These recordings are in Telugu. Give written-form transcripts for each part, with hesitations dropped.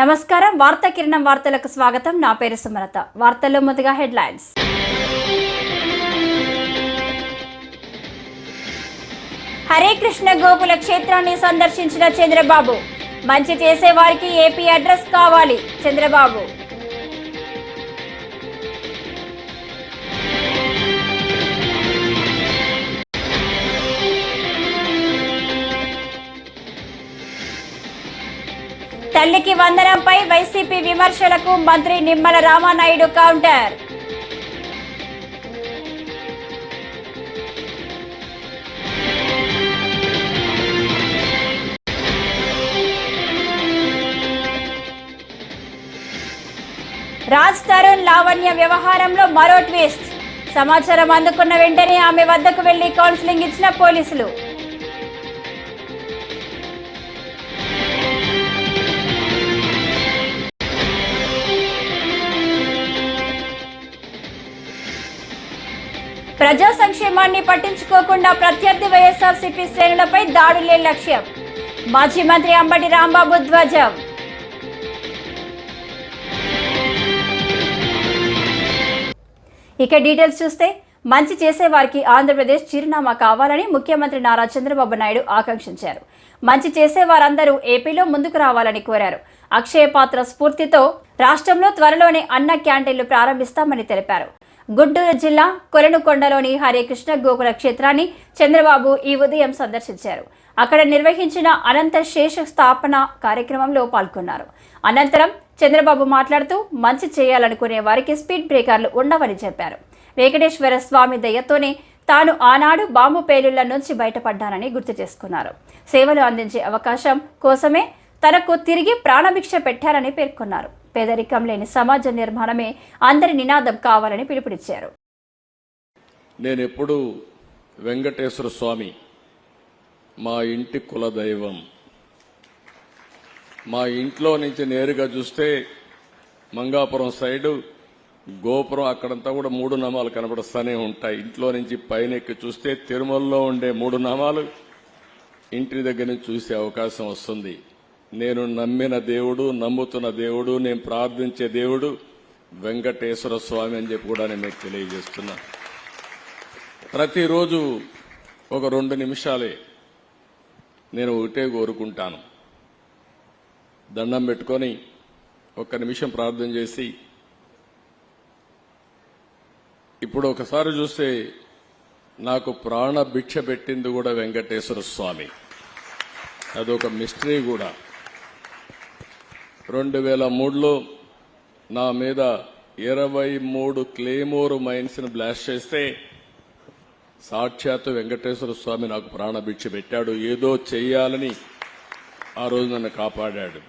నమస్కారం వార్తా కిరణం వార్తలకు స్వాగతం. నా పేరు సుమలత. వార్తల్లో ముందుగా హెడ్లైన్స్. హరే కృష్ణ గోకుల క్షేత్రాన్ని సందర్శించిన చంద్రబాబు. మంచి చేసే వారికి ఏపీ అడ్రస్ కావాలి చంద్రబాబు. తల్లికి వందనంపై వైసీపీ విమర్శలకు మంత్రి నిమ్మల రామానాయుడు కౌంటర్. రాజ్ తరుణ్ లావణ్య వ్యవహారంలో మరో ట్విస్ట్. సమాచారం అందుకున్న వెంటనే ఆమె వద్దకు వెళ్లి కౌన్సిలింగ్ ఇచ్చిన పోలీసులు. ప్రజా సంక్షేమాన్ని పట్టించుకోకుండా ప్రత్యర్థి వైఎస్ఆర్సీపీ శ్రేణులపై దాడులే లక్ష్యం. మాజీ మంత్రి అంబటి రాంబాబు ధ్వజం. ఇక డీటెయిల్స్ చూస్తే, మంచి చేసే వారికి ఆంధ్రప్రదేశ్ చిరునామా కావాలని ముఖ్యమంత్రి నారా చంద్రబాబు నాయుడు ఆకాంక్షించారు. మంచి చేసే వారందరూ ఏపీలో ముందుకు రావాలని కోరారు. అక్షయ పాత్ర స్ఫూర్తితో రాష్ట్రంలో త్వరలోనే అన్న క్యాంటీన్లు ప్రారంభిస్తామని తెలిపారు. గుంటూరు జిల్లా కొలనుకొండలోని హరే కృష్ణ గోకుల క్షేత్రాన్ని చంద్రబాబు ఈ ఉదయం సందర్శించారు. అక్కడ నిర్వహించిన అనంత శేష స్థాపన కార్యక్రమంలో పాల్గొన్నారు. అనంతరం చంద్రబాబు మాట్లాడుతూ, మంచి చేయాలనుకునే వారికి స్పీడ్ బ్రేకర్లు ఉండవని చెప్పారు. వెంకటేశ్వర స్వామి దయతోనే తాను ఆనాడు బాంబు పేలుళ్ల నుంచి బయటపడ్డానని గుర్తు చేసుకున్నారు. సేవలు అందించే అవకాశం కోసమే తనకు తిరిగి ప్రాణభిక్ష పెట్టారని పేర్కొన్నారు. పేదరికం లేని సమాజ నిర్మాణమే అందరి నినాదం కావాలని పిలుపునిచ్చారు. నేను ఎప్పుడు వెంకటేశ్వర స్వామి మా ఇంటి కులదైవం. మా ఇంట్లో నుంచి నేరుగా చూస్తే మంగాపురం సైడు గోపురం అక్కడంతా కూడా 3 నామాలు కనబడుస్తూనే ఉంటాయి. ఇంట్లో నుంచి పైన ఎక్కి చూస్తే తిరుమలలో ఉండే 3 నామాలు ఇంటి దగ్గర నుంచి చూసే అవకాశం వస్తుంది. నేను నమ్మిన దేవుడు, నమ్ముతున్న దేవుడు, నేను ప్రార్థించే దేవుడు వెంకటేశ్వర స్వామి అని చెప్పి కూడా నేను మీకు తెలియజేస్తున్నా. ప్రతిరోజు ఒక 2 నిమిషాలే నేను ఒకటే కోరుకుంటాను. దండం పెట్టుకొని 1 నిమిషం ప్రార్థన చేసి, ఇప్పుడు ఒకసారి చూస్తే నాకు ప్రాణ భిక్ష పెట్టింది కూడా వెంకటేశ్వర స్వామి. అదొక మిస్టరీ కూడా. 2003లో నా మీద 23 క్లేమోర్ మైన్స్ ని బ్లాస్ట్ చేస్తే సాక్షాత్ వెంకటేశ్వర స్వామి నాకు ప్రాణభిక్ష పెట్టాడు. ఏదో చెయ్యాలని ఆ రోజు నన్ను కాపాడాడు.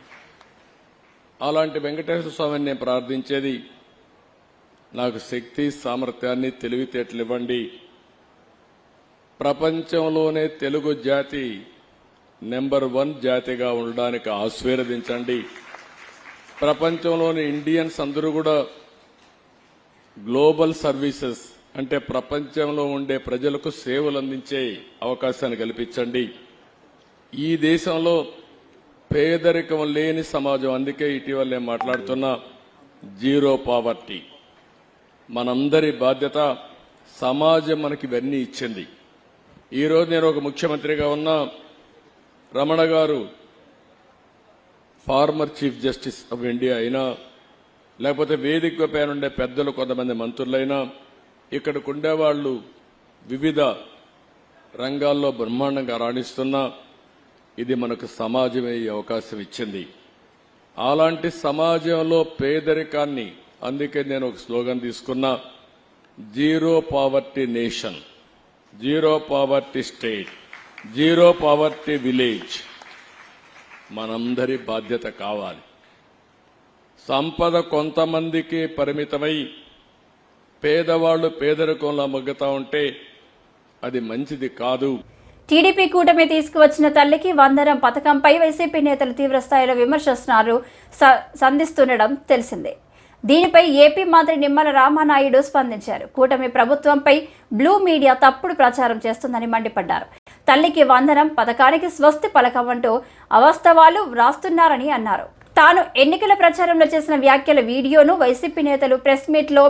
అలాంటి వెంకటేశ్వర స్వామిని నేను ప్రార్థించేది, నాకు శక్తి, సామర్థ్యాన్ని, తెలివితేటలు ఇవ్వండి. ప్రపంచంలోనే తెలుగు జాతి నెంబర్ 1 జాతిగా ఉండడానికి ఆశీర్వదించండి. ప్రపంచంలోని ఇండియన్స్ అందరూ కూడా గ్లోబల్ సర్వీసెస్ అంటే ప్రపంచంలో ఉండే ప్రజలకు సేవలు అందించే అవకాశాన్ని కల్పించండి. ఈ దేశంలో పేదరికం లేని సమాజం. అందుకే ఇటీవల నేను మాట్లాడుతున్న జీరో పావర్టీ మనందరి బాధ్యత. సమాజం మనకి ఇవన్నీ ఇచ్చింది. ఈరోజు నేను ఒక ముఖ్యమంత్రిగా ఉన్నా, రమణ గారు former chief justice of India అయినా, లేకపోతే వేదిక పైన ఉండే పెద్దలు కొంతమంది మంత్రులైనా, ఇక్కడికి ఉండేవాళ్లు వివిధ రంగాల్లో బ్రహ్మాండంగా రాణిస్తున్నా, ఇది మనకు సమాజమే ఈ అవకాశం ఇచ్చింది. అలాంటి సమాజంలో పేదరికాన్ని, అందుకే నేను ఒక స్లోగన్ తీసుకున్నా, zero poverty nation, zero poverty state, zero poverty village. మనందరి బాధ్యత కావాలి. సంపద కొంతమందికి పరిమితమై పేదవాళ్లు పేదరికంలో మగ్గుతా ఉంటే అది మంచిది కాదు. టీడీపీ కూటమి తీసుకువచ్చిన తల్లికి వందనం పథకంపై వైసీపీ నేతలు తీవ్రస్థాయిలో విమర్శిస్తున్నారు, సంధిస్తుండడం తెలిసిందే. దీనిపై ఏపీ మంత్రి నిమ్మల రామానాయుడు స్పందించారు. కూటమి ప్రభుత్వంపై బ్లూ మీడియా తప్పుడు ప్రచారం చేస్తుందని మండిపడ్డారు. తల్లికి వందనం పథకానికి స్వస్తి పలకమంటూ అవాస్తవాలు వ్రాస్తున్నారని అన్నారు. తాను ఎన్నికల ప్రచారంలో చేసిన వ్యాఖ్యల వీడియోను వైసీపీ నేతలు ప్రెస్ మీట్లో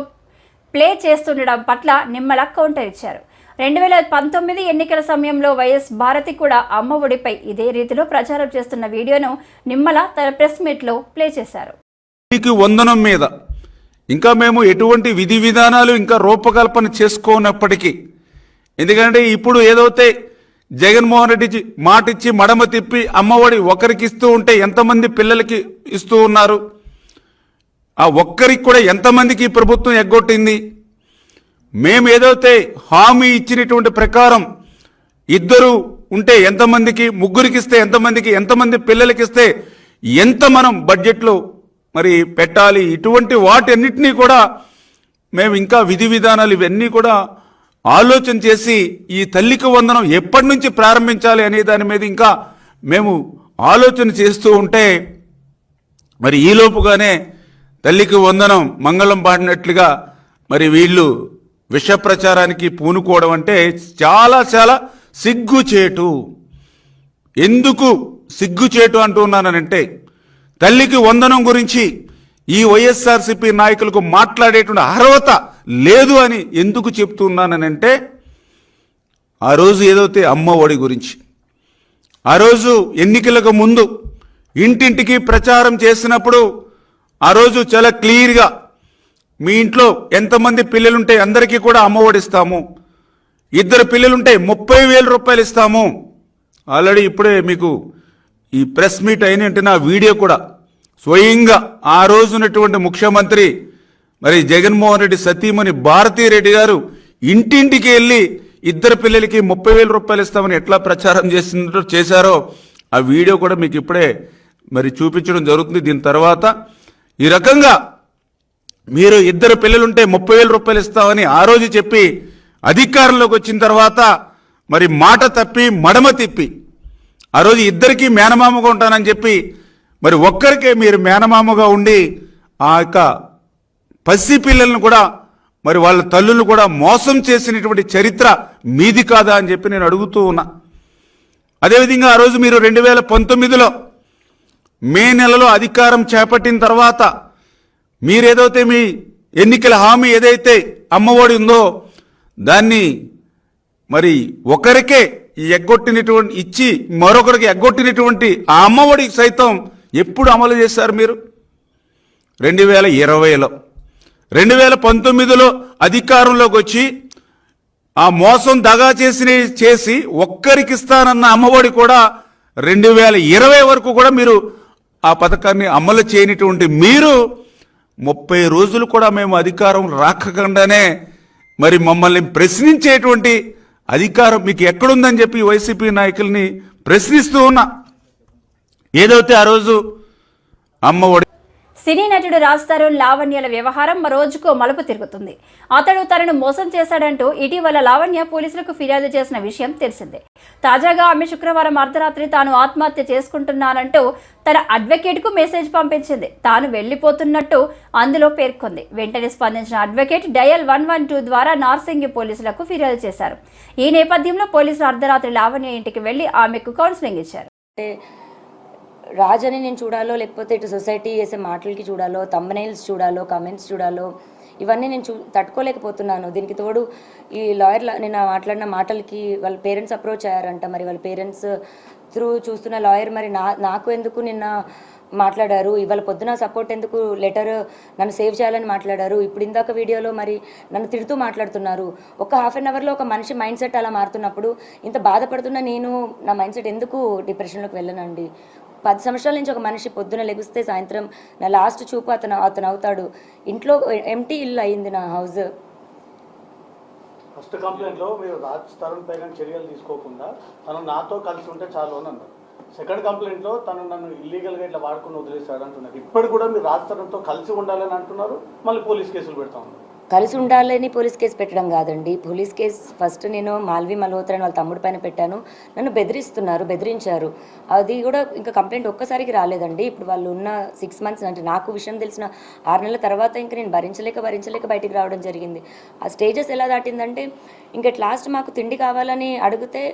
ప్లే చేస్తుండడం పట్ల నిమ్మల కౌంటర్ ఇచ్చారు. 2019 ఎన్నికల సమయంలో వైఎస్ భారతి కూడా అమ్మ ఒడిపై ఇదే రీతిలో ప్రచారం చేస్తున్న వీడియోను నిమ్మల తన ప్రెస్ మీట్లో ప్లే చేశారు. వందనం మీద ఇంకా మేము ఎటువంటి విధి విధానాలు ఇంకా రూపకల్పన చేసుకోనప్పటికీ, ఎందుకంటే ఇప్పుడు ఏదైతే జగన్మోహన్ రెడ్డి మాట ఇచ్చి మడమ తిప్పి అమ్మఒడి ఒకరికి ఇస్తూ ఉంటే ఎంతమంది పిల్లలకి ఇస్తూ ఉన్నారు, ఆ ఒక్కరికి కూడా ఎంతమందికి ప్రభుత్వం ఎగ్గొట్టింది. మేము ఏదైతే హామీ ఇచ్చినటువంటి ప్రకారం ఇద్దరు ఉంటే ఎంతమందికి, ముగ్గురికి ఇస్తే ఎంతమందికి, ఎంతమంది పిల్లలకి ఇస్తే ఎంత మనం బడ్జెట్లో మరి పెట్టాలి, ఇటువంటి వాటన్నిటినీ కూడా మేము ఇంకా విధి విధానాలు ఇవన్నీ కూడా ఆలోచన చేసి ఈ తల్లికి వందనం ఎప్పటి నుంచి ప్రారంభించాలి అనే దాని మీద ఇంకా మేము ఆలోచన చేస్తూ ఉంటే మరి ఈలోపుగానే తల్లికి వందనం మంగళం పాడినట్లుగా మరి వీళ్ళు విష ప్రచారానికి పూనుకోవడం అంటే చాలా చాలా సిగ్గుచేటు. ఎందుకు సిగ్గుచేటు అంటున్నానంటే, తల్లికి వందనం గురించి ఈ వైఎస్ఆర్సీపీ నాయకులకు మాట్లాడేటువంటి అర్హత లేదు అని ఎందుకు చెప్తున్నానంటే, ఆ రోజు ఏదైతే అమ్మ ఒడి గురించి ఆ రోజు ఎన్నికలకు ముందు ఇంటింటికి ప్రచారం చేసినప్పుడు ఆ రోజు చాలా క్లియర్గా మీ ఇంట్లో ఎంతమంది పిల్లలుంటే అందరికీ కూడా అమ్మ ఒడి ఇస్తాము, ఇద్దరు పిల్లలుంటే 30,000 రూపాయలు ఇస్తాము. ఆల్రెడీ ఇప్పుడే మీకు ఈ ప్రెస్ మీట్ అయిన నా వీడియో కూడా స్వయంగా ఆ రోజునటువంటి ముఖ్యమంత్రి మరి జగన్మోహన్ రెడ్డి సతీమణి భారతీరెడ్డి గారు ఇంటింటికి వెళ్ళి ఇద్దరు పిల్లలకి 30,000 రూపాయలు ఇస్తామని ఎట్లా ప్రచారం చేశారో ఆ వీడియో కూడా మీకు ఇప్పుడే మరి చూపించడం జరుగుతుంది. దీని తర్వాత ఈ రకంగా మీరు ఇద్దరు పిల్లలుంటే 30,000 రూపాయలు ఇస్తామని ఆ రోజు చెప్పి అధికారంలోకి వచ్చిన తర్వాత మరి మాట తప్పి మడమ తిప్పి ఆ రోజు ఇద్దరికీ మేనమామగా ఉంటానని చెప్పి మరి ఒక్కరికే మీరు మేనమామగా ఉండి ఆ యొక్క పసి పిల్లలను కూడా మరి వాళ్ళ తల్లులను కూడా మోసం చేసినటువంటి చరిత్ర మీది కాదా అని చెప్పి నేను అడుగుతూ ఉన్నా. అదేవిధంగా ఆ రోజు మీరు 2019లో మే నెలలో అధికారం చేపట్టిన తర్వాత మీరేదైతే మీ ఎన్నికల హామీ ఏదైతే అమ్మఒడి ఉందో దాన్ని మరి ఒకరికే ఎగ్గొట్టినటువంటి ఇచ్చి మరొకరికి ఎగ్గొట్టినటువంటి ఆ అమ్మఒడి సైతం ఎప్పుడు అమలు చేశారు మీరు? 2020లో. 2019లో అధికారంలోకి వచ్చి ఆ మోసం దగా చేసి ఒక్కరికి ఇస్తానన్న అమ్మఒడి కూడా 2020 వరకు కూడా మీరు ఆ పథకాన్ని అమలు చేయనటువంటి మీరు 30 రోజులు కూడా మేము అధికారం రాకకుండానే మరి మమ్మల్ని ప్రశ్నించేటువంటి అధికారం మీకు ఎక్కడుందని చెప్పి వైసీపీ నాయకుల్ని ప్రశ్నిస్తూ ఉన్నా. ఏదైతే ఆ రోజు అమ్మఒడి. సినీ నటుడు రాజ్ తరుణ్ లావణ్యల వ్యవహారం రోజుకో మలుపు తిరుగుతుంది. అతడు తనను మోసం చేశాడంటూ ఇటీవల లావణ్య పోలీసులకు ఫిర్యాదు చేసిన విషయం తెలిసిందే. తాజాగా ఆమె శుక్రవారం అర్ధరాత్రి తాను ఆత్మహత్య చేసుకుంటున్నానంటూ తన అడ్వకేట్కు మెసేజ్ పంపించింది. తాను వెళ్లిపోతున్నట్టు అందులో పేర్కొంది. వెంటనే స్పందించిన అడ్వకేట్ డయల్ 112 ద్వారా నార్సింగి పోలీసులకు ఫిర్యాదు చేశారు. ఈ నేపథ్యంలో పోలీసులు అర్ధరాత్రి లావణ్య ఇంటికి వెళ్లి ఆమెకు కౌన్సిలింగ్ ఇచ్చారు. రాజ్ అని నేను చూడాలో, లేకపోతే ఇటు సొసైటీ చేసే మాటలకి చూడాలో, థంబ్నెయిల్స్ చూడాలో, కమెంట్స్ చూడాలో, ఇవన్నీ నేను తట్టుకోలేకపోతున్నాను. దీనికి తోడు ఈ లాయర్ నిన్న మాట్లాడిన మాటలకి వాళ్ళ పేరెంట్స్ అప్రోచ్ అయ్యారంట. మరి వాళ్ళ పేరెంట్స్ త్రూ చూస్తున్న లాయర్ మరి నాకు ఎందుకు నిన్న మాట్లాడారు, ఇవాళ పొద్దున సపోర్ట్ ఎందుకు లెటర్ నన్ను సేవ్ చేయాలని మాట్లాడారు, ఇప్పుడు ఇందాక వీడియోలో మరి నన్ను తిడుతూ మాట్లాడుతున్నారు. ఒక హాఫ్ అన్ అవర్లో ఒక మనిషి మైండ్ సెట్ అలా మారుతున్నప్పుడు ఇంత బాధపడుతున్న నేను నా మైండ్ సెట్ ఎందుకు డిప్రెషన్లోకి వెళ్ళనండి? 10 సంవత్సరాల నుంచి ఒక మనిషి పొద్దున లెగిస్తే సాయంత్రం నా లాస్ట్ చూపు అతను అవుతాడు. ఇంట్లో ఎంటీ ఇల్లు అయింది నా హౌస్. ఫస్ట్ కంప్లైంట్లో మీరు రాజ్ తరుణ్ పైన చర్యలు తీసుకోకుండా తను నాతో కలిసి ఉంటే చాలు అని అన్నారు. సెకండ్ కంప్లైంట్లో తను నన్ను ఇల్లీగల్గా ఇట్లా వాడుకుని వదిలేశాడు అంటున్నారు. ఇప్పుడు కూడా మీరు రాజ్ తరుణ్తో కలిసి ఉండాలని అంటున్నారు, మళ్ళీ పోలీస్ కేసులు పెడతా ఉన్నారు. కలిసి ఉండాలని పోలీస్ కేసు పెట్టడం కాదండి. పోలీస్ కేసు ఫస్ట్ నేను మాల్వి మల్హోత్రా అని వాళ్ళ తమ్ముడి పైన పెట్టాను. నన్ను బెదిరించారు. అది కూడా ఇంకా కంప్లైంట్ ఒక్కసారికి రాలేదండి. ఇప్పుడు వాళ్ళు ఉన్న 6 మంత్స్ అంటే నాకు విషయం తెలిసిన 6 నెలల తర్వాత ఇంకా నేను భరించలేక బయటికి రావడం జరిగింది. ఆ స్టేజెస్ ఎలా దాటిందంటే ఇంకా లాస్ట్ మాకు తిండి కావాలని అడిగితే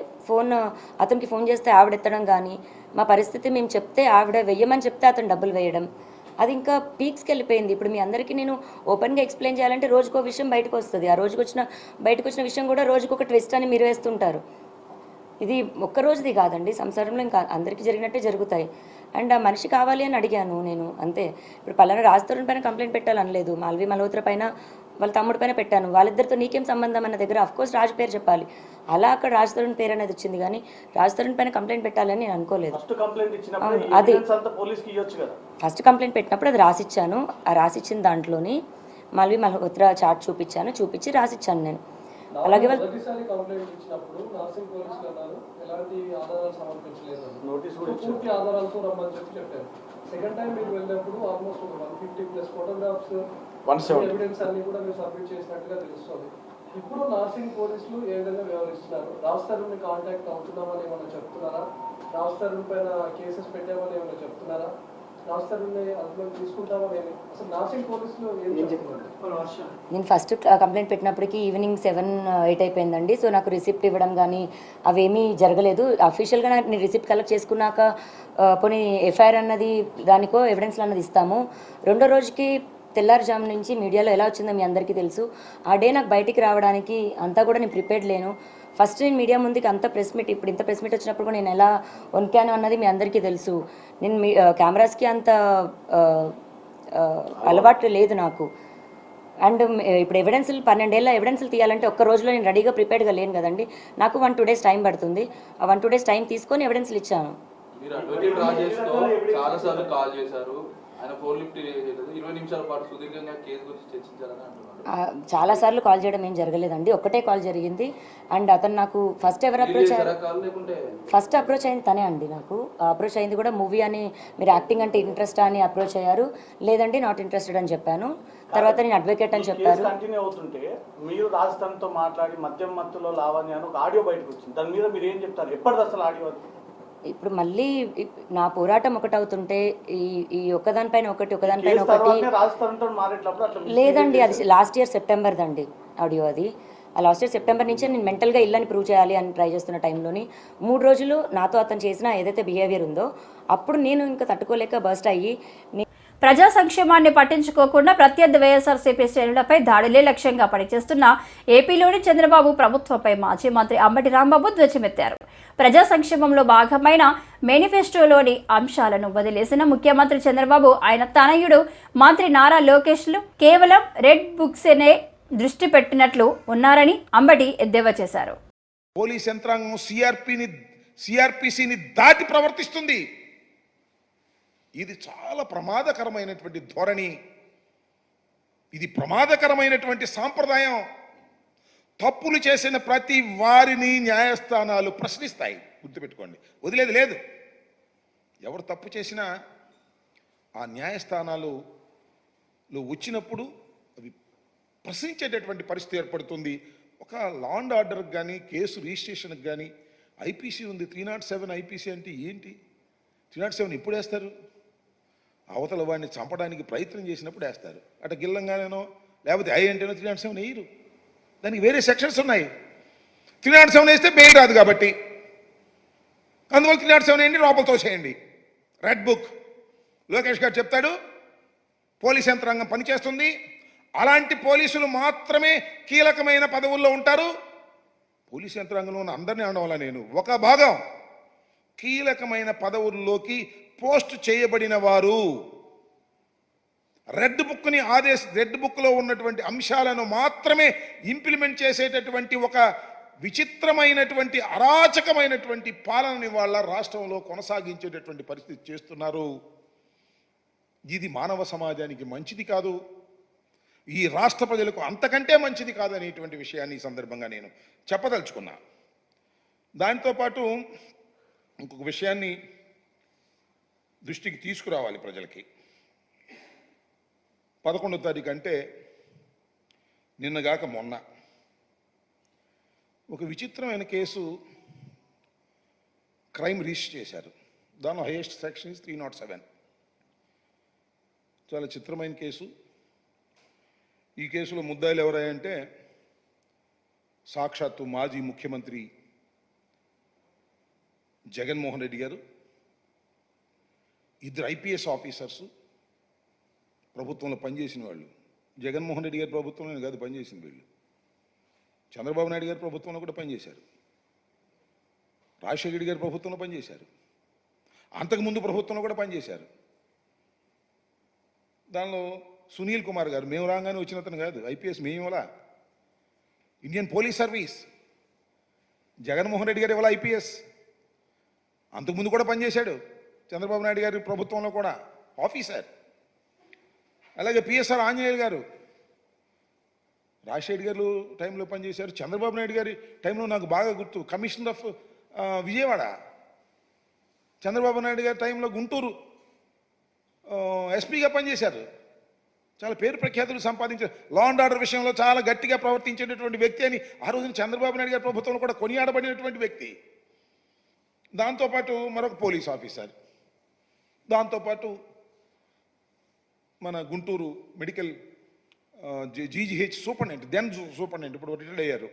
అతనికి ఫోన్ చేస్తే ఆవిడ ఎత్తడం కానీ, మా పరిస్థితి మేము చెప్తే ఆవిడ వెయ్యమని చెప్తే అతను డబ్బులు వేయడం, అది ఇంకా పీక్స్కి వెళ్ళిపోయింది. ఇప్పుడు మీ అందరికీ నేను ఓపెన్గా ఎక్స్ప్లెయిన్ చేయాలంటే రోజుకో విషయం బయటకు వస్తుంది. ఆ బయటకు వచ్చిన విషయం కూడా రోజుకొక ట్విస్ట్ అని మీరు వేస్తుంటారు. ఇది ఒక్క రోజుది కాదండి, సంసారంలో ఇంకా అందరికీ జరిగినట్టే జరుగుతాయి. అండ్ ఆ మనిషి కావాలి అని అడిగాను నేను, అంతే. ఇప్పుడు పలానా రాజ్ తరుణ్ పైన కంప్లైంట్ పెట్టాలనలేదు, మాల్వి మల్హోత్రా పైన వాళ్ళ తమ్ముడి పైన పెట్టాను. వాళ్ళిద్దరితో నీకేం సంబంధం అన్న దగ్గర అఫ్కోర్స్ రాజ్ పేరు చెప్పాలి. అలా అక్కడ రాజ్ తరుణ్ పేరు అనేది వచ్చింది, కానీ రాజ్ తరుణ్ పైన కంప్లైంట్ పెట్టాలని నేను అనుకోలేదు. అది ఫస్ట్ కంప్లైంట్ పెట్టినప్పుడు అది రాసిచ్చాను. ఆ రాసిచ్చిన దాంట్లోని మాల్వి మల్హోత్రా చార్ట్ చూపించి రాసిచ్చాను నేను. అలాగే మొదటిసారి కంప్లైంట్ ఇచ్చినప్పుడు నార్సింగ్ పోలీసులు అన్నారు ఎలాంటి ఆధారాలు సమర్పించలేదు, పూర్తి ఆధారాలతో రమ్మని చెప్పారు. సెకండ్ టైం మీరు వెళ్ళినప్పుడు ఆల్మోస్ట్ 150+ ఫోటోగ్రాఫ్స్, ఎవిడెన్స్ అన్ని కూడా మీరు సబ్మిట్ చేసినట్టుగా తెలుస్తుంది. ఇప్పుడు నార్సింగ్ పోలీసులు ఏ విధంగా వ్యవహరిస్తున్నారు? రాజ్ తరుణ్ని కాంటాక్ట్ అవుతున్నామని ఏమైనా చెప్తున్నారా? రాజ్ తరుణ్ పైన కేసెస్ పెట్టామని ఏమైనా చెప్తున్నారా? రాజ్ తరుణ్ని అదుపులోకి తీసుకుంటామని అసలు నార్సింగ్ పోలీసులు ఏం చెప్తున్నారు? నేను ఫస్ట్ కంప్లైంట్ పెట్టినప్పటికీ ఈవినింగ్ 7-8 అయిపోయిందండి. సో నాకు రిసిప్ట్ ఇవ్వడం కానీ అవేమీ జరగలేదు. అఫీషియల్గా నేను రిసిప్ట్ కలెక్ట్ చేసుకున్నాక పోనీ ఎఫ్ఐఆర్ అన్నది దానికో ఎవిడెన్స్లు అన్నది ఇస్తాము. రెండో రోజుకి తెల్లారుజాము నుంచి మీడియాలో ఎలా వచ్చిందో మీ అందరికీ తెలుసు. ఆ డే నాకు బయటికి రావడానికి అంతా కూడా నేను ప్రిపేర్డ్ లేను. ఫస్ట్ నేను మీడియా ముందుకి అంత ప్రెస్ మీట్, ఇప్పుడు ఇంత ప్రెస్ మీట్ వచ్చినప్పుడు కూడా నేను ఎలా వణికాను అన్నది మీ అందరికీ తెలుసు. నేను కెమెరాస్కి అంత అలవాటు లేదు నాకు. అండ్ ఇప్పుడు ఎవిడెన్స్లు 12 ఏళ్ళ ఎవిడెన్స్లు తీయాలంటే ఒక్క రోజులో నేను రెడీగా ప్రిపేర్డ్గా లేను కదండి. నాకు 1-2 డేస్ టైం పడుతుంది. ఆ 1-2 డేస్ టైం తీసుకొని ఎవిడెన్స్లు ఇచ్చాను. మీరు అడ్వకేట్ రాజేష్తో చాలాసార్లు కాల్ చేశారు, ఆయన ఫోన్ లిఫ్ట్ చేయలేదు. 20 నిమిషాల పాటు సుదీర్ఘంగా కేసు గురించి చర్చించాలని అంటున్నారు. చాలాసార్లు కాల్ చేయడం ఏం జరగలేదండి, ఒక్కటే కాల్ జరిగింది. అండ్ అతను నాకు ఫస్ట్ అప్రోచ్ అయింది తనే అండి. నాకు అప్రోచ్ అయింది కూడా మూవీ అని, మీరు యాక్టింగ్ అంటే ఇంట్రెస్ట్ అని అప్రోచ్ అయ్యారు. లేదండి నాట్ ఇంట్రెస్టెడ్ అని చెప్పాను. తర్వాత నేను అడ్వకేట్ అని చెప్పారు. కంటిన్యూ అవుతుంటే మీరు రాజస్థాన్తో మాట్లాడి మధ్యలో లావణ్య ఒక ఆడియో బయటకు వచ్చింది, దాని మీద మీరు ఏం చెప్తారు? ఎప్పటిది అసలు ఆడియో? ఇప్పుడు మళ్ళీ నా పోరాటం ఒకటవుతుంటే ఈ ఒకదానిపైన ఒకటి లేదండి. అది లాస్ట్ ఇయర్ సెప్టెంబర్ దండి ఆడియో. అది ఆ లాస్ట్ ఇయర్ సెప్టెంబర్ నుంచే నేను మెంటల్గా ఇల్లని ప్రూవ్ చేయాలి అని ట్రై చేస్తున్న టైంలోని 3 రోజులు నాతో అతను చేసిన ఏదైతే బిహేవియర్ ఉందో అప్పుడు నేను ఇంకా తట్టుకోలేక బర్స్ట్ అయ్యి ప్రజా సంక్షేమాన్ని పట్టించుకోకుండా ప్రత్యర్థి వైఎస్ఆర్సీపీ శ్రేణులపై దాడులే లక్ష్యంగా పనిచేస్తున్న ఏపీలోని చంద్రబాబు ప్రభుత్వంపై మాజీ మంత్రి అంబటి రాంబాబు ధ్వజమెత్తారు. ప్రజా సంక్షేమంలో భాగమైన మేనిఫెస్టోలోని అంశాలను వదిలేసిన ముఖ్యమంత్రి చంద్రబాబు, ఆయన తనయుడు మంత్రి నారా లోకేష్లు కేవలం రెడ్ బుక్స్నే దృష్టి పెట్టినట్లు ఉన్నారని అంబటి ఎద్దేవా చేశారు. పోలీస్ యంత్రాంగం సిఆర్పిసిని దాటి ప్రవర్తిస్తుంది. ఇది చాలా ప్రమాదకరమైనటువంటి ధోరణి, ఇది ప్రమాదకరమైనటువంటి సాంప్రదాయం. తప్పులు చేసిన ప్రతి వారిని న్యాయస్థానాలు ప్రశ్నిస్తాయి, గుర్తుపెట్టుకోండి, వదిలేది లేదు. ఎవరు తప్పు చేసినా ఆ న్యాయస్థానాలు వచ్చినప్పుడు అవి ప్రశ్నించేటటువంటి పరిస్థితి ఏర్పడుతుంది. ఒక లా అండ్ ఆర్డర్కి కానీ కేసు రిజిస్ట్రేషన్కి కానీ ఐపీసీ ఉంది. 307 ఐపీసీ అంటే ఏంటి? 307 ఎప్పుడు వేస్తారు? అవతల వాడిని చంపడానికి ప్రయత్నం చేసినప్పుడు వేస్తారు. అటు గిల్లంగానేనో లేకపోతే అంటేనో 307 వేయరు. దానికి వేరే సెక్షన్స్ ఉన్నాయి. 307 వేస్తే బెయిల్ రాదు కాబట్టి అందువల్ల 307 వేయండి, లోపలతో చేయండి. రెడ్ బుక్ లోకేష్ గారు చెప్తాడు, పోలీస్ యంత్రాంగం పనిచేస్తుంది. అలాంటి పోలీసులు మాత్రమే కీలకమైన పదవుల్లో ఉంటారు. పోలీస్ యంత్రాంగంలో ఉన్న అందరినీ అనడం నేను ఒక భాగం కీలకమైన పదవుల్లోకి పోస్ట్ చేయబడిన వారు రెడ్ బుక్లో ఉన్నటువంటి అంశాలను మాత్రమే ఇంప్లిమెంట్ చేసేటటువంటి ఒక విచిత్రమైనటువంటి అరాచకమైనటువంటి పాలనని వాళ్ళ రాష్ట్రంలో కొనసాగించేటటువంటి పరిస్థితి చేస్తున్నారు. ఇది మానవ సమాజానికి మంచిది కాదు, ఈ రాష్ట్ర ప్రజలకు అంతకంటే మంచిది కాదనేటువంటి విషయాన్ని ఈ సందర్భంగా నేను చెప్పదలుచుకున్నా. దాంతోపాటు ఇంకొక విషయాన్ని దృష్టికి తీసుకురావాలి ప్రజలకి. 11వ తారీఖు అంటే నిన్నగాక మొన్న ఒక విచిత్రమైన కేసు క్రైమ్ రిజిస్టర్ చేశారు. దానిలో హైయెస్ట్ సెక్షన్ 307. చాలా చిత్రమైన కేసు. ఈ కేసులో ముద్దాయిలు ఎవరంటే సాక్షాత్తు మాజీ ముఖ్యమంత్రి జగన్మోహన్ రెడ్డి గారు, 2 IPS ఆఫీసర్సు, ప్రభుత్వంలో పనిచేసిన వాళ్ళు. జగన్మోహన్ రెడ్డి గారి ప్రభుత్వంలో కాదు పనిచేసిన వీళ్ళు, చంద్రబాబు నాయుడు గారి ప్రభుత్వంలో కూడా పనిచేశారు, రాజశేఖర రెడ్డి గారి ప్రభుత్వంలో పనిచేశారు, అంతకుముందు ప్రభుత్వంలో కూడా పనిచేశారు. దానిలో సునీల్ కుమార్ గారు మేము రాగానే వచ్చిన అతను కాదు, IPS మేమేలా, Indian police service. Jaganmohan Reddy garu ఇవాళ IPS, అంతకుముందు కూడా పనిచేశాడు చంద్రబాబు నాయుడు గారి ప్రభుత్వంలో కూడా ఆఫీసర్. అలాగే PSR ఆంజనేయులు గారు రాజశేఖర్ గారు టైంలో పనిచేశారు. చంద్రబాబు నాయుడు గారి టైంలో నాకు బాగా గుర్తు, కమిషనర్ ఆఫ్ విజయవాడ. చంద్రబాబు నాయుడు గారి టైంలో గుంటూరు ఎస్పీగా పనిచేశారు. చాలా పేరు ప్రఖ్యాతులు సంపాదించారు. లా అండ్ ఆర్డర్ విషయంలో చాలా గట్టిగా ప్రవర్తించేటటువంటి వ్యక్తి అని ఆ రోజున చంద్రబాబు నాయుడు గారి ప్రభుత్వంలో కూడా కొనియాడబడినటువంటి వ్యక్తి. దాంతోపాటు మరొక పోలీస్ ఆఫీసర్, దాంతోపాటు మన Guntur medical GGH superintendent, then superintendent, ఇప్పుడు రిటైర్డ్ అయ్యారు.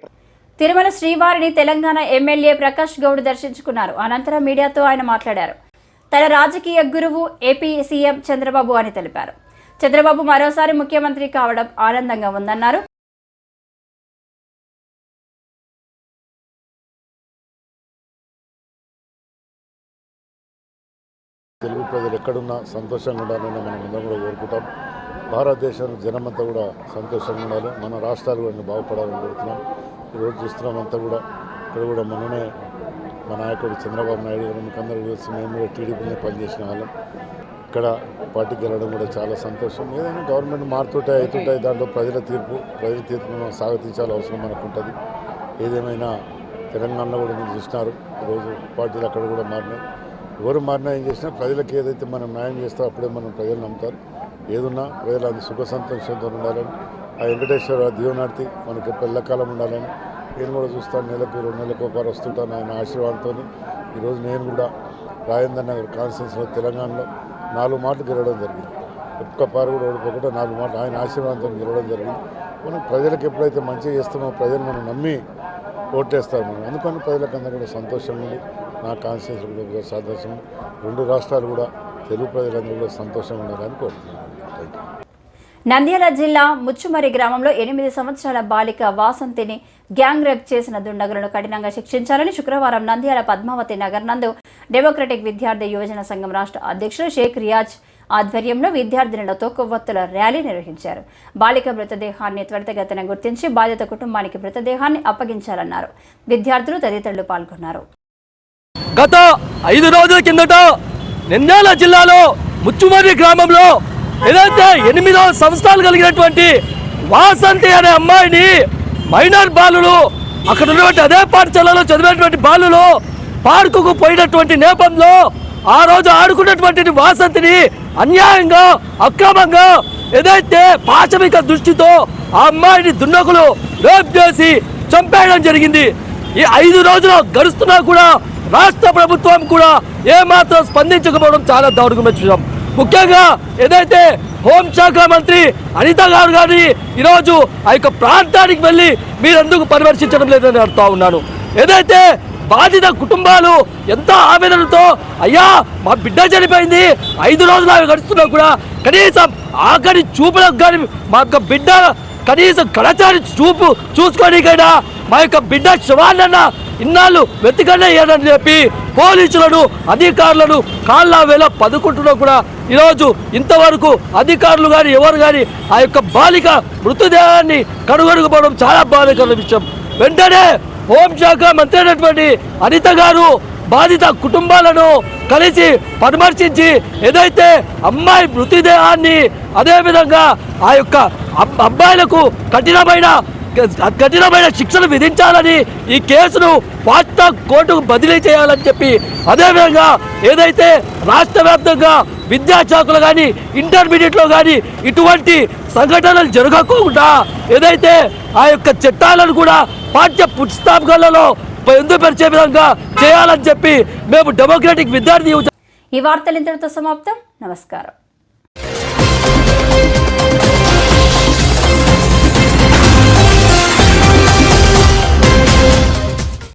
తిరుమల శ్రీవారిని తెలంగాణ ఎమ్మెల్యే ప్రకాష్ గౌడ్ దర్శించుకున్నారు. అనంతరం మీడియాతో ఆయన మాట్లాడారు. తన రాజకీయ గురువు ఏపీ సీఎం చంద్రబాబు అని తెలిపారు. చంద్రబాబు మరోసారి ముఖ్యమంత్రి కావడం ఆనందంగా ఉందన్నారు. తెలుగు ప్రజలు ఎక్కడున్నా సంతోషంగా ఉండాలని మనం అందరం కూడా కోరుకుంటాం. భారతదేశంలో జనమంతా కూడా సంతోషంగా ఉండాలి, మన రాష్ట్రాలు కూడా బాగుపడాలని కోరుతున్నాం. ఈరోజు చూస్తున్నాం అంతా కూడా ఇక్కడ కూడా మొన్ననే మా నాయకుడు చంద్రబాబు నాయుడు గారు మనకందరూ కలిసి మేము కూడా టీడీపీని పనిచేసిన వాళ్ళం. ఇక్కడ పార్టీకి వెళ్ళడం కూడా చాలా సంతోషం. ఏదైనా గవర్నమెంట్ మారుతుంటాయి అవుతుంటాయి, దాంట్లో ప్రజల తీర్పును స్వాగతించాల్సిన అవసరం మనకు ఉంటుంది. ఏదేమైనా తెలంగాణలో కూడా మీరు చూసినారు, ఈరోజు పార్టీలు అక్కడ కూడా మారినాయి. ఎవరు మారినా ఏం చేసినా ప్రజలకు ఏదైతే మనం న్యాయం చేస్తామో అప్పుడే మనం ప్రజలు నమ్ముతారు. ఏదున్నా ప్రజలు అది సుఖ సంతోషంతో ఉండాలని, ఆ వెంకటేశ్వర దీవనార్తి మనకి ఎల్లకాలం ఉండాలని నేను కూడా చూస్తాను. నెలకు 2 నెలలకు ఒకసారి వస్తుంటాను ఆయన ఆశీర్వాదంతో. ఈరోజు నేను కూడా రాజేంద్ర నగర్ కాన్స్టిట్యూన్సీలో తెలంగాణలో 4 మాటలు గెలవడం జరిగింది. ఒక్క పారు కూడా ఓడిపోకుండా 4 మాటలు ఆయన ఆశీర్వాదంతో గెలవడం జరిగింది. మనం ప్రజలకు ఎప్పుడైతే మంచిగా చేస్తామో ప్రజలు మనం నమ్మి ఓటేస్తారు. మనం అందుకని ప్రజలకు అందరూ కూడా సంతోషంగా ఉంది. నా కాన్స్టిట్యూన్సీ కూడా సంతోషం. 2 రాష్ట్రాలు కూడా తెలుగు ప్రజలందరూ కూడా సంతోషంగా ఉండాలని కోరుతున్నాను. Thank you. నంద్యాల జిల్లా ముచ్చుమరి గ్రామంలో 8 సంవత్సరాల బాలిక వాసంతిని గ్యాంగ్ రేప్ చేసిన దుండగులను కఠినంగా శిక్షించాలని శుక్రవారం నంద్యాల పద్మావతి నగర్ నందు డెమోక్రటిక్ విద్యార్థి యువజన సంఘం రాష్ట్ర అధ్యక్షుడు షేక్ రియాజ్ ఆధ్వర్యంలో విద్యార్థినులతో కొవ్వొత్తుల ర్యాలీ నిర్వహించారు. బాలిక మృతదేహాన్ని త్వరితగతిన గుర్తించి బాధిత కుటుంబానికి మృతదేహాన్ని అప్పగించాలన్నారు. విద్యార్థులు తదితరులు పాల్గొన్నారు. గత 5 రోజుల కిందట నంద్యాల జిల్లాలో ముచ్చుమర్రి గ్రామంలో ఏదైతే 8 సంవత్సరాలు కలిగినటువంటి వాసంతి అనే అమ్మాయిని మైనర్ బాలులు అక్కడ ఉన్నటువంటి అదే పాఠశాలలో చదివేటువంటి బాలులు పార్కుకు పోయినటువంటి నేపథ్యంలో ఆ రోజు ఆడుకున్నటువంటి వాసంతిని అన్యాయంగా అక్రమంగా ఏదైతే పాశవిక దృష్టితో ఆ అమ్మాయిని దుండగులు రేప్ చేసి చంపేయడం జరిగింది. ఈ 5 రోజులు గడుస్తున్నా కూడా రాష్ట్ర ప్రభుత్వం కూడా ఏమాత్రం స్పందించకపోవడం చాలా దారుణమైన విషయం. ముఖ్యంగా ఏదైతే హోంశాఖ మంత్రి అనిత గారు గారిని ఈరోజు ఆ యొక్క ప్రాంతానికి వెళ్ళి మీరెందుకు పరామర్శించడం లేదని అడుగుతా ఉన్నాను. ఏదైతే బాధిత కుటుంబాలు ఎంతో ఆవేదనతో అయ్యా మా బిడ్డ చనిపోయింది 5 రోజులు గడుస్తున్నా కూడా కనీసం ఆఖరి చూపులకు కానీ మా యొక్క బిడ్డ కనీసం కళచారి చూసుకోనికైనా మా యొక్క బిడ్డ శవాలన్న ఇన్నాళ్ళు వెతికనే ఏదని చెప్పి పోలీసులను అధికారులను కాళ్ళ వేళ పదుకుంటున్నా కూడా ఈరోజు ఇంతవరకు అధికారులు కానీ ఎవరు కానీ ఆ యొక్క బాలిక మృతదేహాన్ని కనుగొనకపోవడం చాలా బాధాకరమైన విషయం. వెంటనే హోంశాఖ మంత్రి అయినటువంటి అనిత గారు బాధిత కుటుంబాలను కలిసి పరామర్శించి ఏదైతే అమ్మాయి మృతదేహాన్ని అదేవిధంగా ఆ యొక్క అబ్బాయిలకు కఠినమైన శిక్షలు విధించాలని ఈ కేసును ఫాస్ట్ ట్రాక్ కోర్టుకు బదిలీ చేయాలని చెప్పి అదేవిధంగా ఏదైతే రాష్ట్ర వ్యాప్తంగా విద్యాశాఖలు కానీ ఇంటర్మీడియట్లో కానీ ఇటువంటి సంఘటనలు జరగకుండా ఏదైతే ఆ యొక్క చట్టాలను కూడా పాఠ్య పుస్తకాలలో పొందుపరిచే విధంగా చేయాలని చెప్పి మేము డెమోక్రటిక్ విద్యార్థి ఈ వార్తలు ఇంతటితో సమాప్తం. నమస్కారం.